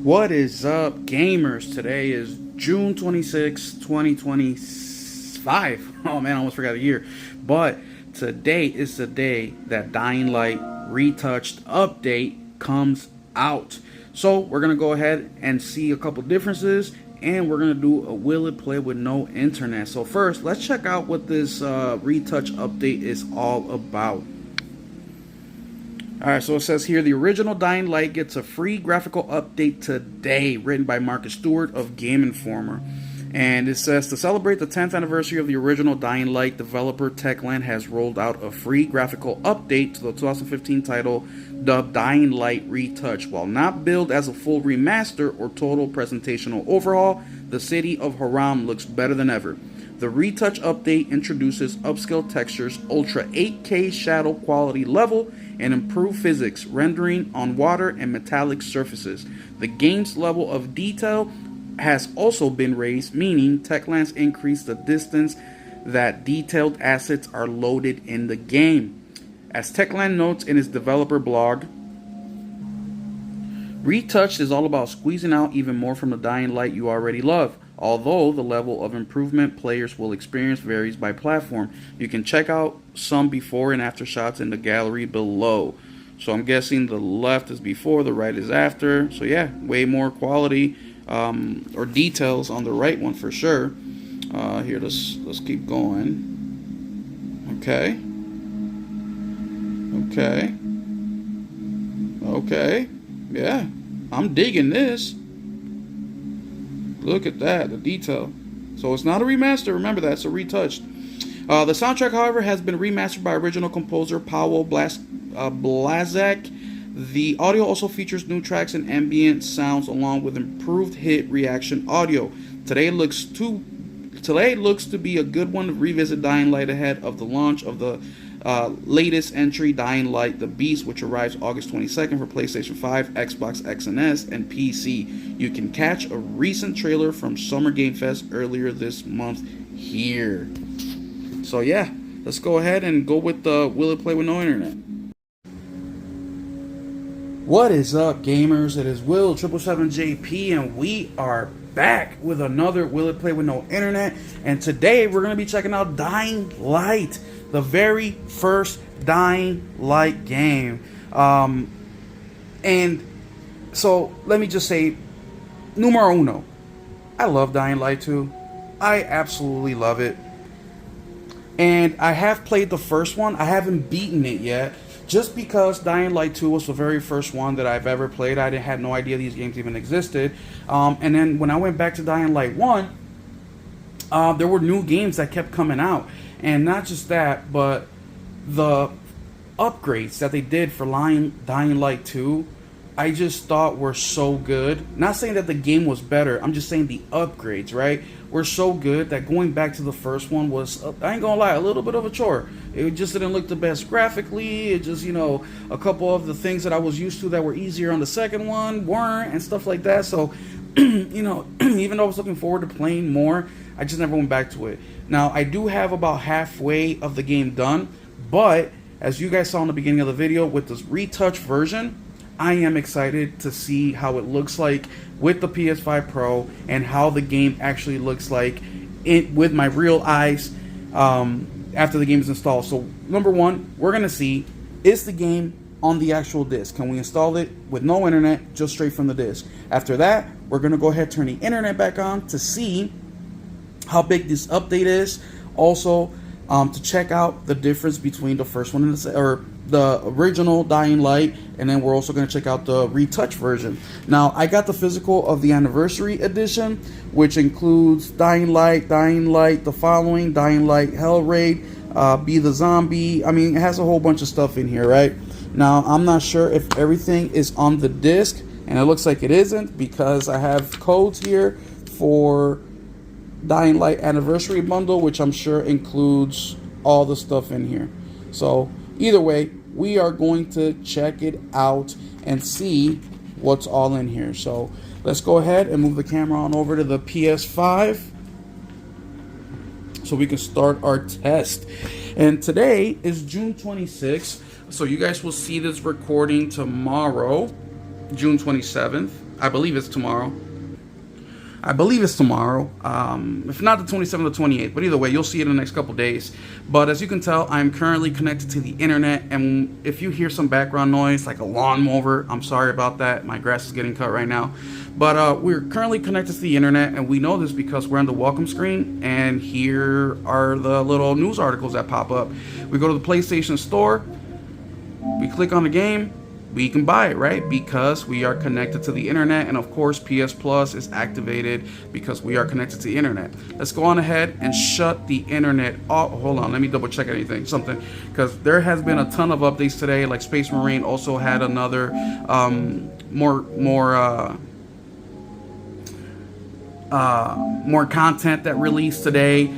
What is up, gamers? Today is June 26, 2025. Oh man, I almost forgot a year. But today is the day that Dying Light Retouched update comes out. So we're going to go ahead and see a couple differences, and we're going to do a will it play with no internet. So first, let's check out what this Retouch update is all about. Alright, so it says here, the original Dying Light gets a free graphical update today, written by Marcus Stewart of Game Informer. And it says, to celebrate the 10th anniversary of the original Dying Light, developer Techland has rolled out a free graphical update to the 2015 title dubbed Dying Light Retouch. While not billed as a full remaster or total presentational overhaul, the city of Haram looks better than ever. The Retouch update introduces upscale textures, Ultra 8K shadow quality level, and improved physics, rendering on water and metallic surfaces. The game's level of detail has also been raised, meaning Techland's increased the distance that detailed assets are loaded in the game. As Techland notes in his developer blog, Retouched is all about squeezing out even more from the Dying Light you already love. Although the level of improvement players will experience varies by platform. You can check out some before and after shots in the gallery below. So I'm guessing the left is before, the right is after. So yeah, way more quality or details on the right one for sure. Here, let's keep going. Okay. Yeah, I'm digging this. Look at that, the detail. So it's not a remaster, remember that, it's a retouched. The soundtrack, however, has been remastered by original composer Paweł Blazek. The audio also features new tracks and ambient sounds along with improved hit reaction audio. Today looks to be a good one to revisit Dying Light ahead of the launch of the latest entry, Dying Light The Beast, which arrives August 22nd for PlayStation 5, Xbox X and S, and PC. You can catch a recent trailer from Summer Game Fest earlier this month here. So yeah, let's go ahead and go with the Will It Play with No Internet. What is up, gamers? It is Will777JP, and we are back with another Will It Play with No Internet. And today we're going to be checking out Dying Light, the very first Dying Light game. And so let me just say, numero uno, I love Dying Light 2. I absolutely love it. And I have played the first one. I haven't beaten it yet, just because Dying Light 2 was the very first one that I've ever played. I had no idea these games even existed. And then when I went back to Dying Light 1, there were new games that kept coming out. And not just that, but the upgrades that they did for Dying Light 2, I just thought were so good. Not saying that the game was better, I'm just saying the upgrades, right, were so good that going back to the first one was, I ain't gonna lie, a little bit of a chore. It just didn't look the best graphically. It just, a couple of the things that I was used to that were easier on the second one weren't, and stuff like that. So, even though I was looking forward to playing more, I just never went back to it. Now, I do have about halfway of the game done, but as you guys saw in the beginning of the video, with this retouch version, I am excited to see how it looks like with the PS5 Pro and how the game actually looks like with my real eyes after the game is installed. So, number one, we're going to see, is the game on the actual disc? Can we install it with no internet, just straight from the disc? After that, we're going to go ahead and turn the internet back on to see how big this update is. Also, to check out the difference between the first one and the original Dying Light, and then we're also going to check out the retouch version. Now, I got the physical of the anniversary edition, which includes Dying Light, The Following, Dying Light Hell Raid, Be the Zombie. I mean, it has a whole bunch of stuff in here, right? Now, I'm not sure if everything is on the disc, and it looks like it isn't, because I have codes here for Dying Light Anniversary Bundle, which I'm sure includes all the stuff in here. So either way, we are going to check it out and see what's all in here. So let's go ahead and move the camera on over to the PS5 so we can start our test. And today is June 26th, so you guys will see this recording tomorrow. June 27th. I believe it's tomorrow. I believe it's tomorrow. If not the 27th or 28th, but either way, you'll see it in the next couple days. But as you can tell, I'm currently connected to the internet, and if you hear some background noise, like a lawnmower, I'm sorry about that. My grass is getting cut right now. But we're currently connected to the internet, and we know this because we're on the welcome screen, and here are the little news articles that pop up. We go to the PlayStation Store, we click on the game, we can buy it, right? Because we are connected to the internet, and of course PS Plus is activated because we are connected to the internet. Let's go on ahead and shut the internet off. Hold on, let me double check something, because there has been a ton of updates today. Like Space Marine also had another more content that released today.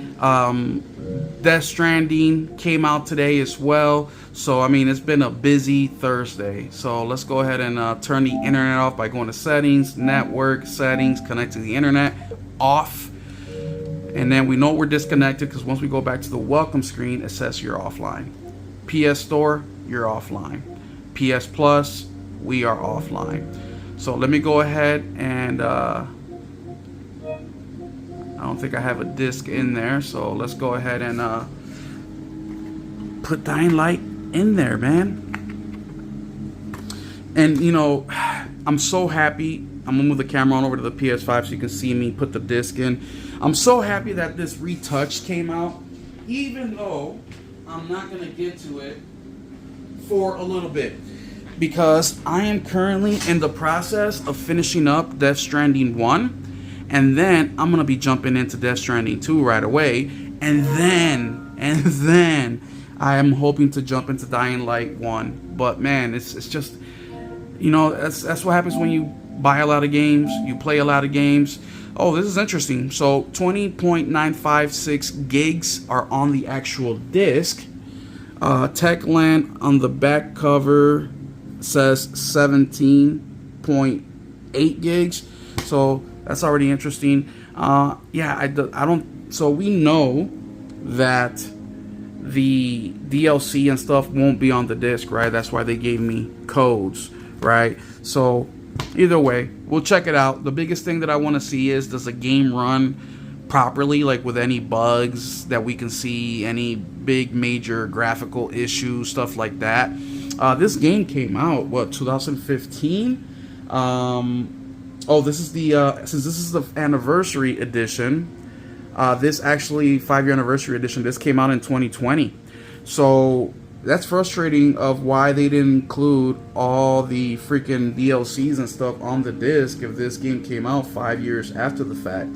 Death Stranding came out today as well. So, I mean, it's been a busy Thursday. So, let's go ahead and turn the internet off by going to settings, network, settings, connect to the internet, off. And then we know we're disconnected because once we go back to the welcome screen, it says you're offline. PS Store, you're offline. PS Plus, we are offline. So, let me go ahead and I don't think I have a disc in there, so let's go ahead and put Dying Light in there, man. And you know, I'm so happy. I'm gonna move the camera on over to the PS5 so you can see me put the disc in. I'm so happy that this Retouched came out, even though I'm not gonna get to it for a little bit, because I am currently in the process of finishing up Death Stranding 1. And then I'm gonna be jumping into Death Stranding 2 right away, and then I am hoping to jump into Dying Light 1. But man, it's just, you know, that's what happens when you buy a lot of games, you play a lot of games. Oh, this is interesting. So 20.956 gigs are on the actual disc. Techland on the back cover says 17.8 gigs. So that's already interesting. Yeah, I don't. So we know that the DLC and stuff won't be on the disc, right? That's why they gave me codes, right? So either way, we'll check it out. The biggest thing that I want to see is, does the game run properly, like with any bugs that we can see, any big major graphical issues, stuff like that. This game came out, what, 2015? Oh, this is the since this is the anniversary edition. This actually 5-year anniversary edition. This came out in 2020, so that's frustrating. Of why they didn't include all the freaking DLCs and stuff on the disc if this game came out 5 years after the fact,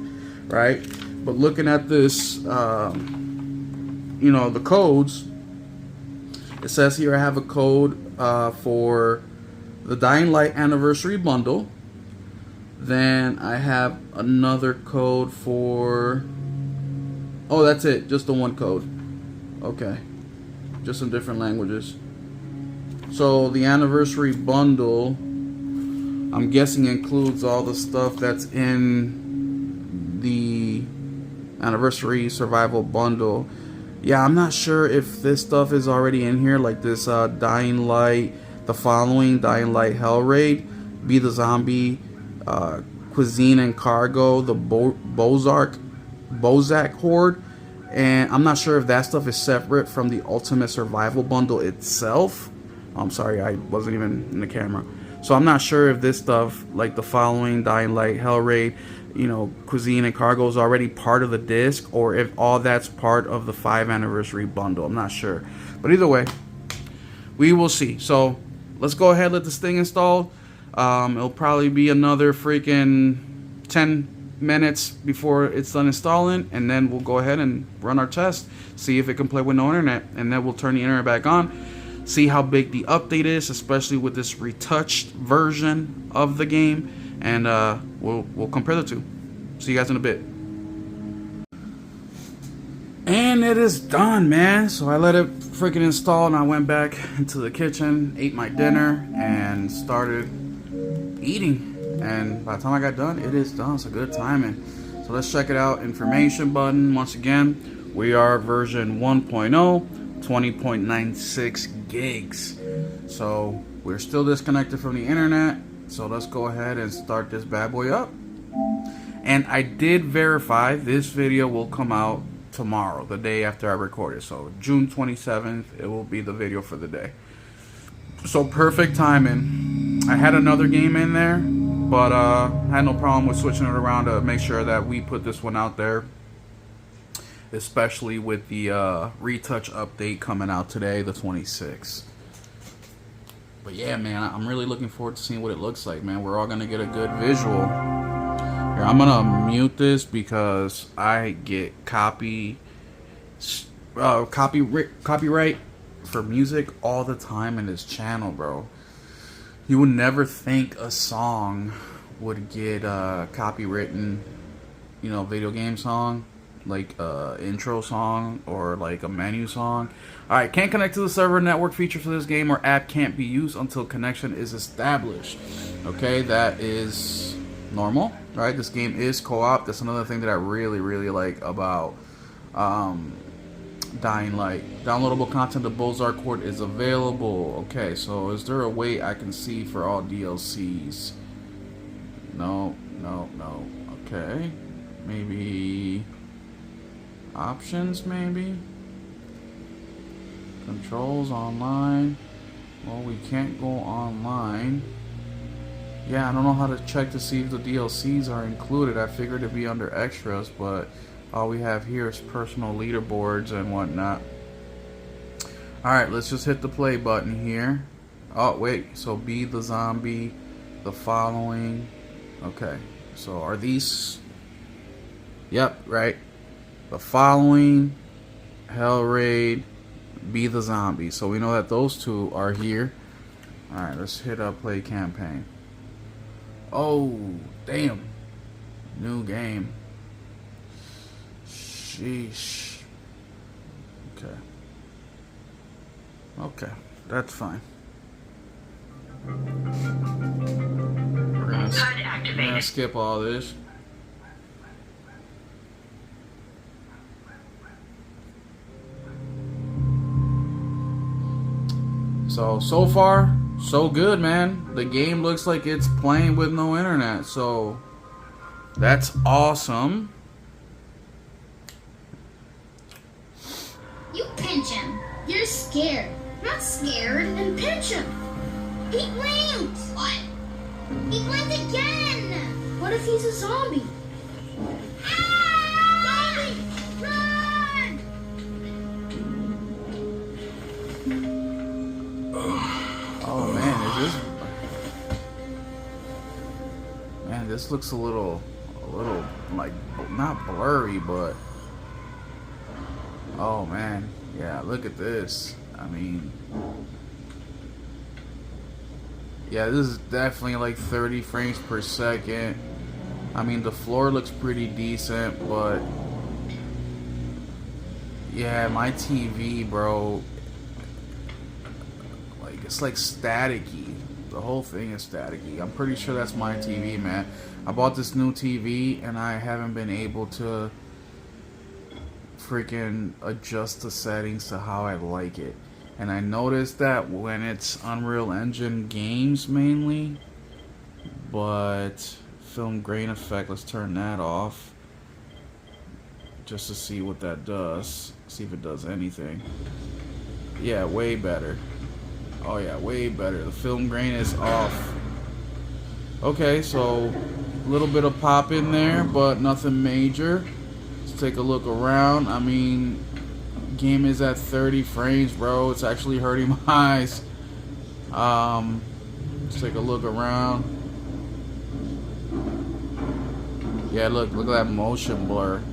right? But looking at this, you know, the codes. It says here I have a code for the Dying Light Anniversary Bundle. Then I have another code for... Oh, that's it. Just the one code. Okay. Just in different languages. So the Anniversary Bundle, I'm guessing, includes all the stuff that's in the Anniversary Survival Bundle. Yeah, I'm not sure if this stuff is already in here, like this Dying Light, the following Dying Light Hell Raid, Be the Zombie, Cuisine and Cargo, the Bozak Horde, and I'm not sure if that stuff is separate from the Ultimate Survival Bundle itself. I'm sorry, I wasn't even in the camera. So I'm not sure if this stuff, like the following Dying Light Hell Raid, you know, Cuisine and Cargo, is already part of the disc, or if all that's part of the 5th anniversary bundle. I'm not sure, but either way, we will see. So let's go ahead, let this thing install. It'll probably be another freaking 10 minutes before it's done installing, and then we'll go ahead and run our test, see if it can play with no internet, and then we'll turn the internet back on, see how big the update is, especially with this retouched version of the game, and we'll compare the two. See you guys in a bit. And it is done, man. So I let it freaking install, and I went back into the kitchen, ate my dinner, and started eating. And by the time I got done, it is done. So good timing. So let's check it out. Information button. Once again, we are version 1.0, 20.96 gigs. So we're still disconnected from the internet. So let's go ahead and start this bad boy up. And I did verify this video will come out tomorrow, the day after I record it. So June 27th, it will be the video for the day. So perfect timing. I had another game in there, but I had no problem with switching it around to make sure that we put this one out there. Especially with the Retouch update coming out today, the 26th. But yeah, man, I'm really looking forward to seeing what it looks like, man. We're all going to get a good visual. Here, I'm going to mute this because I get copyright for music all the time in this channel, bro. You would never think a song would get copywritten, you know, video game song, like intro song or like a menu song. Alright, can't connect to the server. Network feature for this game or app can't be used until connection is established. Okay, that is normal, right? This game is co-op. That's another thing that I really, really like about Dying Light. Downloadable content of Bozark Court is available. Okay, so is there a way I can see for all DLCs? No. Okay, maybe options, maybe controls online. Well, we can't go online. Yeah, I don't know how to check to see if the DLCs are included. I figured it'd be under extras, but all we have here is personal leaderboards and whatnot. Alright, let's just hit the play button here. Oh, wait. So be the zombie, the following. Okay. So are these... Yep, right. The following, Hell Raid, be the zombie. So we know that those two are here. Alright, let's hit up play campaign. Oh, damn. New game. Sheesh. Okay. Okay, that's fine. We're gonna skip all this. So far, so good, man. The game looks like it's playing with no internet, so that's awesome. You pinch him. You're scared. Not scared, and pinch him. He blinked. What? He blinked again. What if he's a zombie? Ah! Zombie! Run! Oh man, is this... Man, this looks a little like not blurry, but oh man, yeah. Look at this. I mean, yeah, this is definitely like 30 frames per second. I mean, the floor looks pretty decent, but yeah, my TV, bro. It's like staticky. The whole thing is staticky. I'm pretty sure that's my TV, man. I bought this new TV and I haven't been able to freaking adjust the settings to how I like it. And I noticed that when it's Unreal Engine games mainly, but film grain effect, let's turn that off just to see what that does. See if it does anything. Yeah, way better. Oh yeah, way better. The film grain is off. Okay, so a little bit of pop in there, but nothing major. Let's take a look around. I mean, game is at 30 frames, bro. It's actually hurting my eyes. Let's take a look around. Yeah, look at that motion blur.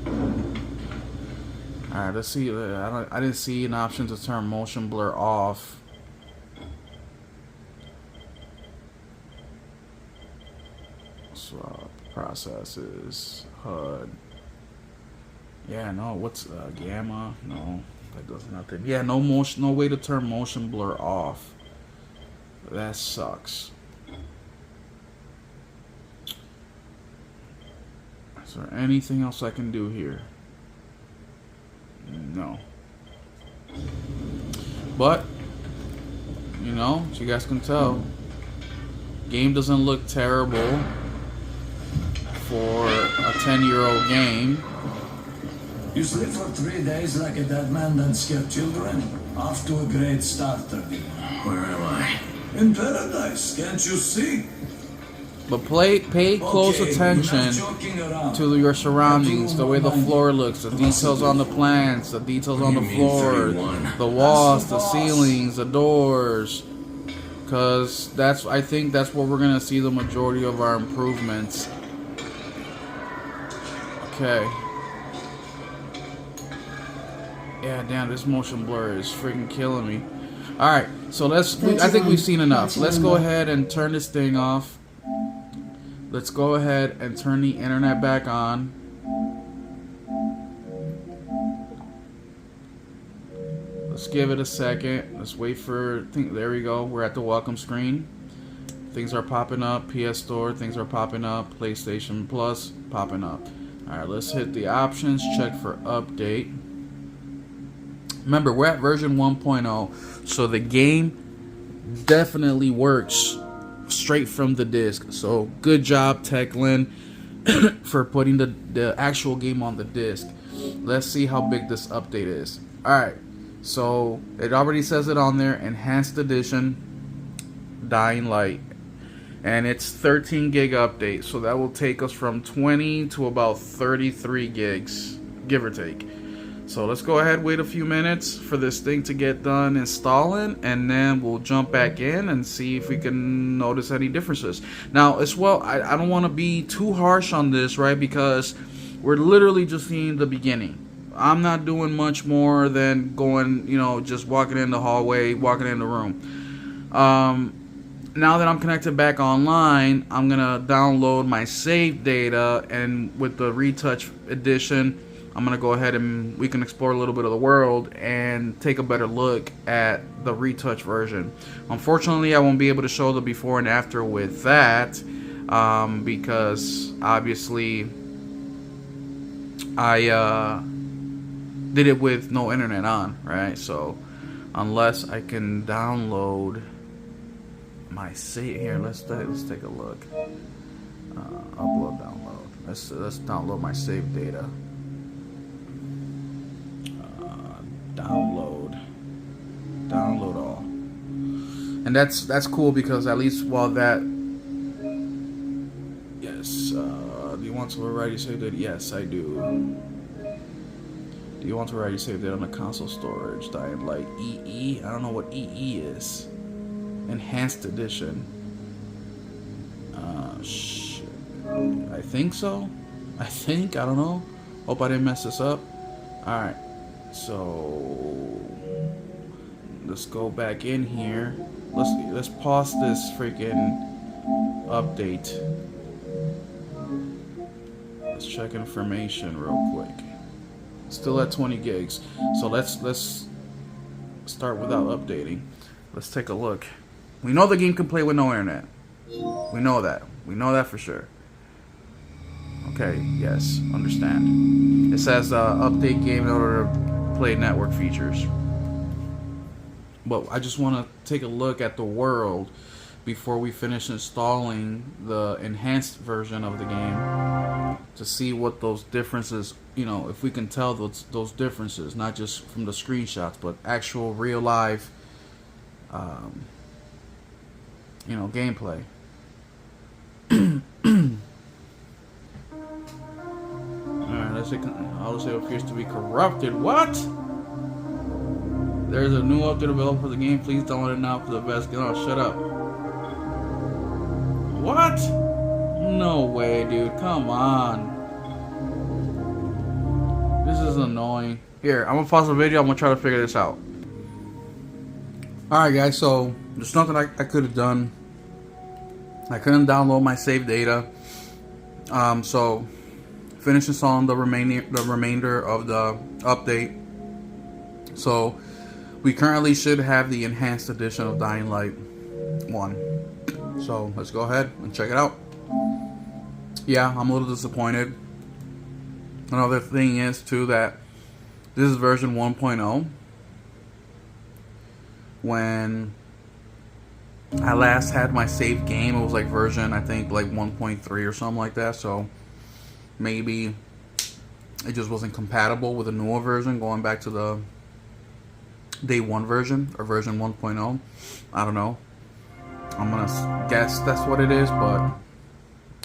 All right, let's see. I didn't see an option to turn motion blur off. Processes, HUD. Yeah, no. What's gamma? No, that does nothing. Yeah, no motion, no way to turn motion blur off. That sucks. Is there anything else I can do here? No. But you know, as you guys can tell, Game doesn't look terrible for a 10-year-old game. You sleep for 3 days like a dead man, then scare children? Off to a great start, Toby. Where am I? In paradise, can't you see? But pay close attention to your surroundings, the way the floor looks, the details on the plants, the details on the floor, the walls, the ceilings, the doors. Because I think that's where we're going to see the majority of our improvements. Okay. Yeah, damn, this motion blur is freaking killing me. Alright, so I think we've seen enough. Let's go ahead and turn this thing off. Let's go ahead and turn the internet back on. Let's give it a second. Let's wait for... there we go. We're at the welcome screen. Things are popping up. PS Store, things are popping up. PlayStation Plus, popping up. Alright, let's hit the options. Check for update. Remember, we're at version 1.0, so the game definitely works straight from the disc. So good job, Techlin, for putting the actual game on the disc. Let's see how big this update is. Alright, so it already says it on there, Enhanced Edition, Dying Light. And it's 13 gig update, so that will take us from 20 to about 33 gigs, give or take. So let's go ahead, wait a few minutes for this thing to get done installing, and then we'll jump back in and see if we can notice any differences. Now, as well, I don't want to be too harsh on this, right? Because we're literally just seeing the beginning. I'm not doing much more than going, just walking in the hallway, walking in the room. Now that I'm connected back online, I'm going to download my save data, and with the Retouched edition, I'm going to go ahead and we can explore a little bit of the world and take a better look at the retouch version. Unfortunately, I won't be able to show the before and after with that because obviously I did it with no internet on, right? So unless I can download my save here, let's take a look. Upload, download. Let's download my save data. Download all, and that's cool because at least while that, yes. Do you want to already save it? Yes, I do. Do you want to already save it on the console storage? Dying Light EE. I don't know what EE is. Enhanced Edition. Shit. I think so. I don't know. Hope I didn't mess this up. All right. So let's go back in here. Let's pause this freaking update. Let's check information real quick. Still at 20 gigs. So let's start without updating. Let's take a look. We know the game can play with no internet. We know that. We know that for sure. Okay, yes, understand. It says update game in order to play network features. But I just want to take a look at the world before we finish installing the enhanced version of the game to see what those differences, if we can tell those differences, not just from the screenshots, but actual real live, gameplay. Alright, let's see. Auto appears to be corrupted. What? There's a new update available for the game. Please download it now for the best. Oh, shut up. What? No way, dude. Come on. This is annoying. Here, I'm gonna pause the video. I'm gonna try to figure this out. Alright, guys. So, there's nothing I could have done. I couldn't download my save data. So, finish installing the remainder of the update. So, we currently should have the enhanced edition of Dying Light 1. So, let's go ahead and check it out. Yeah, I'm a little disappointed. Another thing is, too, that this is version 1.0. When I last had my save game. It was like version, I think, like 1.3 or something like that. So maybe it just wasn't compatible with the newer version, going back to the day one version or version 1.0. I don't know. I'm gonna guess that's what it is, but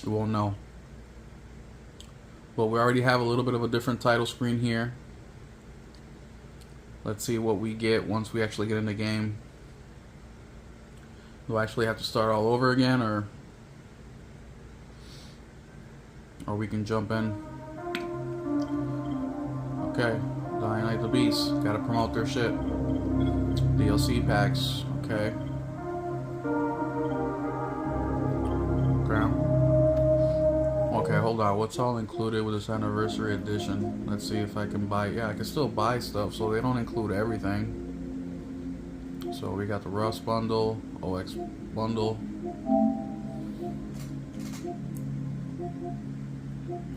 we won't know. But we already have a little bit of a different title screen here. Let's see what we get once we actually get in the game. Do I actually have to start all over again, or we can jump in? Okay, Dying Light the Beast. Gotta promote their shit. DLC packs. Okay. Okay, hold on. What's all included with this anniversary edition? Let's see if I can buy. Yeah, I can still buy stuff, so they don't include everything. So we got the Rust bundle, OX bundle.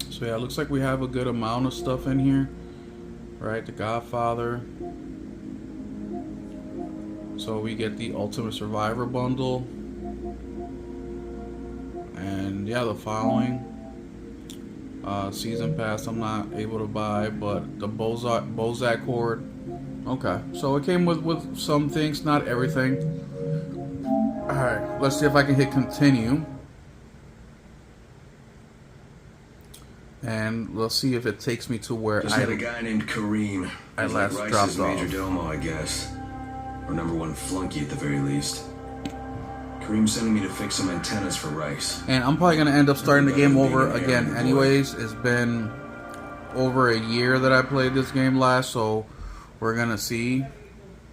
So yeah, it looks like we have a good amount of stuff in here. Right, the Godfather. So we get the Ultimate Survivor bundle. And yeah, the following. Season Pass I'm not able to buy, but the Bozak Horde. Okay, so it came with some things, not everything. Alright, let's see if I can hit continue. And let's see if it takes me to where Just met a guy named Kareem. I He's last like dropped Rice's off. major domo, I guess. Or number one flunky at the very least. Kareem's sending me to fix some antennas for Rice. And I'm probably going to end up starting the game over again anyways. It's been over a year that I played this game last, so we're going to see.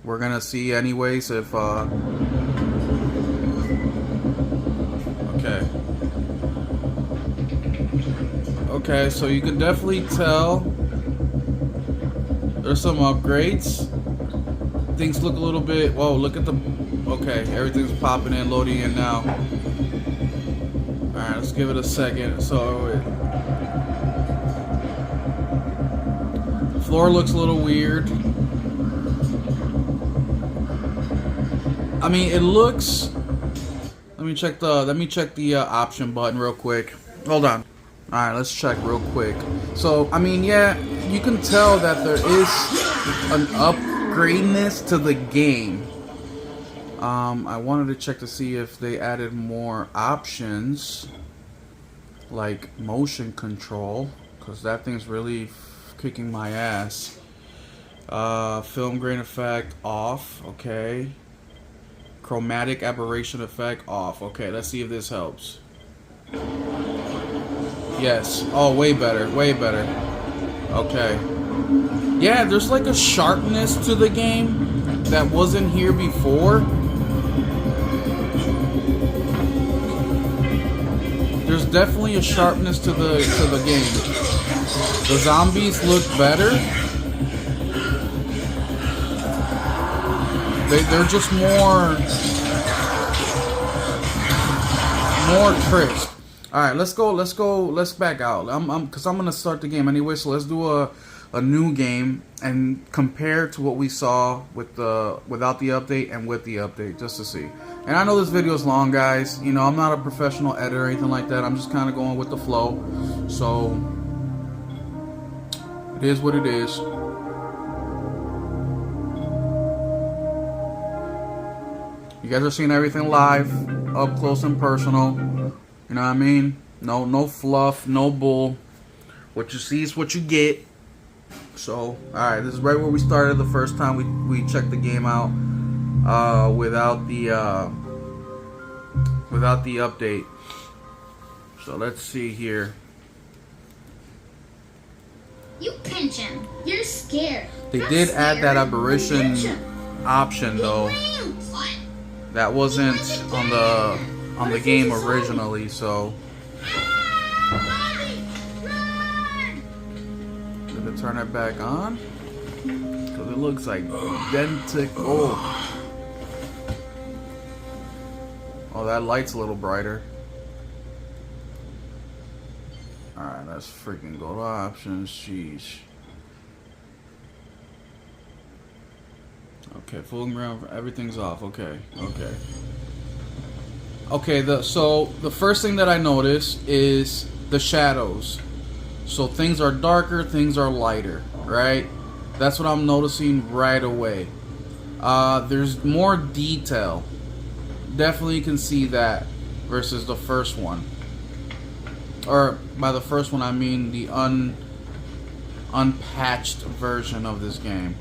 We're going to see anyways if... Okay. Okay, so you can definitely tell there's some upgrades. Things look a little bit... Whoa, look at the... Okay, everything's popping in, loading in now. Alright, let's give it a second. So, the floor looks a little weird. I mean, it looks... Let me check the option button real quick. Hold on. Alright, let's check real quick. So, I mean, yeah, you can tell that there is an upgradeness to the game. I wanted to check to see if they added more options, like motion control, because that thing's really kicking my ass. Film grain effect off, okay. Chromatic aberration effect off. Okay, let's see if this helps. Yes. Oh, way better, way better. Okay. Yeah, there's like a sharpness to the game that wasn't here before. There's definitely a sharpness to the game. The zombies look better. They're just more crisp. All right, let's back out. Cause I'm gonna start the game anyway. So let's do a new game and compare to what we saw with without the update and with the update, just to see. And I know this video is long, guys. You know, I'm not a professional editor or anything like that. I'm just kind of going with the flow. So it is what it is. You guys are seeing everything live, up close and personal. You know what I mean? No fluff, no bull. What you see is what you get. So, alright, this is right where we started the first time we checked the game out without the update. So let's see here. You pinch him. You're scared. They Not did add that scared. aberration Pinch him. option though. What? That wasn't on the game originally, so Bobby, run! did it turn it back on? Because it looks like identical. Oh, that light's a little brighter. Alright, let's freaking go to options. Sheesh. Okay, full ground, everything's off. Okay, okay. Okay, so the first thing that I notice is the shadows. So things are darker, things are lighter, right? That's what I'm noticing right away. There's more detail. Definitely can see that versus the first one. Or by the first one I mean the unpatched version of this game.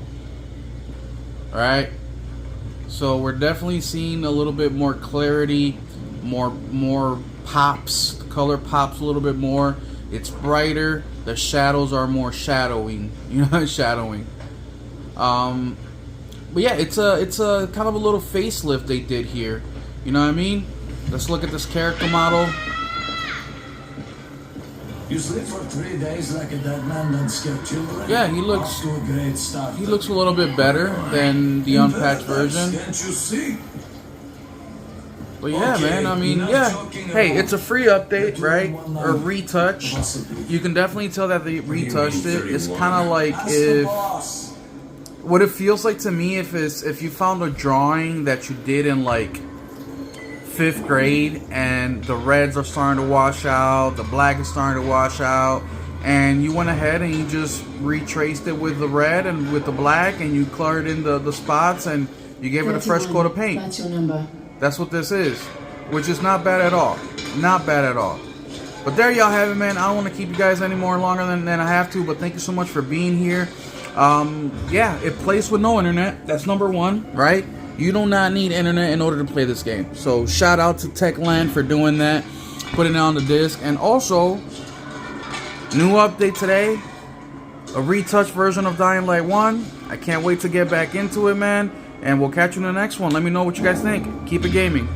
Alright? So we're definitely seeing a little bit more clarity, more pops. The color pops a little bit more. It's brighter. The shadows are more shadowing. You know, shadowing. But yeah, it's a kind of a little facelift they did here. You know what I mean? Let's look at this character model. You sleep for 3 days like a dead man and scare children. Yeah, he looks a little bit better than the unpatched version. Can't you see? But yeah, man, I mean, yeah. Hey, it's a free update, right? Or retouch. You can definitely tell that they retouched it. It's kind of like if what it feels like to me if you found a drawing that you did in like 5th grade and the reds are starting to wash out, the black is starting to wash out, and you went ahead and you just retraced it with the red and with the black, and you colored in the spots, and you gave it a fresh coat of paint. That's your number. That's what this is, which is not bad at all. Not bad at all. But there y'all have it, man. I don't want to keep you guys any more longer than I have to, but thank you so much for being here. Yeah, it plays with no internet. That's number one, right? You do not need internet in order to play this game. So shout out to Techland for doing that, putting it on the disc. And also, new update today, a retouched version of Dying Light 1. I can't wait to get back into it, man. And we'll catch you in the next one. Let me know what you guys think. Keep it gaming.